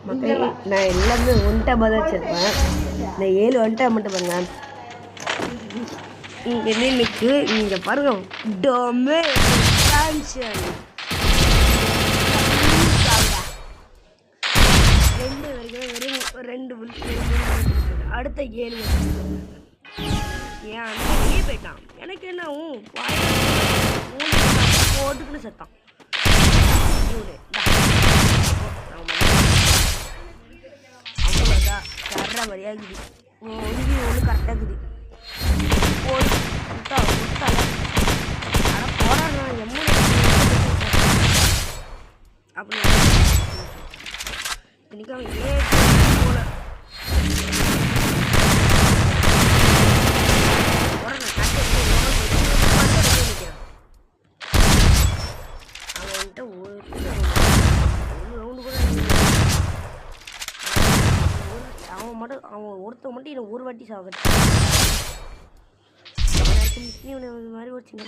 மக்களே நான் எல்லாமே ஒன்ட்டை தான் வச்சுருப்பேன். இந்த 7 ஒன்ட்டை மட்டும் பாருங்க. இங்கே நின்றுக்கு இங்கே பாருங்க டொமே எக்ஸ்பான்ஷன் 2 வரைக்கும் வெறும் 2 அடுத்த 7 ஏன் வெளியே போயிட்டான். எனக்கு என்ன போட்டுக்குன்னு செத்தான். அவ்வளோதான் தர்ற மாதிரியாக இருக்குது. ஒன்று கரெக்டாக இருக்குது. ஆனால் போராடுறான் அப்படி இன்னைக்கு அவன் போல அவன்கிட்ட ஒரு ரவுண்டு கூட அவன் ஒருத்தன் மட்டும் என்னை ஒரு வாட்டி சாகட்டும். மாதிரி ஒரு சின்ன